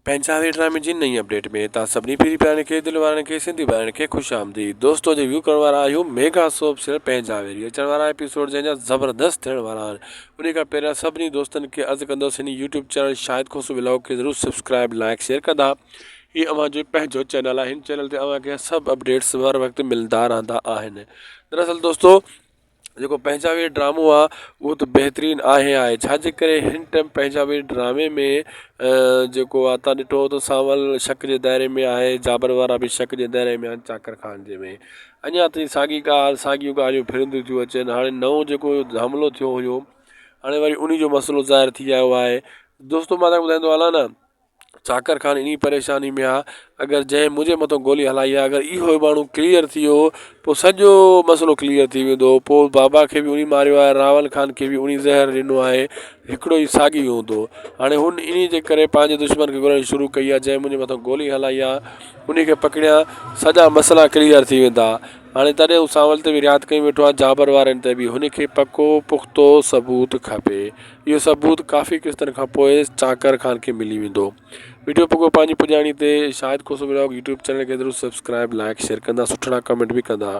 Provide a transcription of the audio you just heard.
पंहिंजा ड्रामे जी नई अपडेट में तव्हां सभिनी पहिरीं प्यारनि खे दिलि वारनि खे सिंधी भाउरनि खे ख़ुशि आमदीद। दोस्तो जो रिव्यू करण वारा आहियूं मेगा सोप सीरियल पंहिंजावेरी। अचण वारा एपिसोड जंहिंजा ज़बरदस्त थियण वारा आहिनि। उन खां पहिरियां सभिनी दोस्तनि खे अर्ज़ु कंदुसि हिन यूट्यूब चैनल शाहिद खोसू व्लॉग खे ज़रूरु सब्सक्राइब लाइक शेयर कंदा। हीअ अव्हां जो पंहिंजो चैनल आहे। हिन चैनल ते अव्हांखे सभु अपडेट्स हर वक़्तु मिलंदा रहंदा आहिनि। दरअसल दोस्तो जेको पंहिंजावेरी ड्रामो आहे उहो त बहितरीनु आहे छाजे करे हिन टाइम पंहिंजावेरी ड्रामे में जेको आहे तव्हां ॾिठो त सावल शक जे दायरे में आहे, जाबर वारा बि शक जे दायरे में आहिनि, चाकर खान जे में अञा ताईं साॻियूं ॻाल्हियूं फिरंदियूं थियूं अचनि। हाणे नओं जेको हमिलो थियो हुयो हाणे वरी उन जो मसइलो ज़ाहिर थी आयो आहे। दोस्तो मां तव्हांखे ॿुधाईंदो हलां न, चाकर खान इन परेशानी में आहे। अगरि जंहिं मुंहिंजे मथां गोली हलाई आहे, अगरि इहो माण्हू क्लियर थी वियो पोइ सॼो मसइलो क्लियर थी वेंदो। पोइ बाबा खे बि उन मारियो आहे, रावल खान खे बि उन ज़हर ॾिनो आहे, हिकिड़ो ई साॻी हूंदो। हाणे हुन इन जे करे पंहिंजे दुश्मन खे ॻोल्हणु शुरू कई आहे। जंहिं मुंहिंजे मथां गोली हलाई आहे उन खे पकड़िया, सॼा मसइला क्लियर थी वेंदा। हाणे तॾहिं हू सावल ते बि रियात कई वेठो आहे, जाबर वारनि ते बि। हुनखे पको पुख़्तो सबूत खपे। इहो सबूत काफ़ी क़िस्तनि खां पोइ चाकर खान खे मिली वेंदो। वीडियो पको पंहिंजी पुॼाणी ते शाहिद खोसू व्लॉग यूट्यूब चैनल खे ज़रूरु सब्सक्राइब लाइक शेयर कंदा, सुठा कमेंट बि कंदा।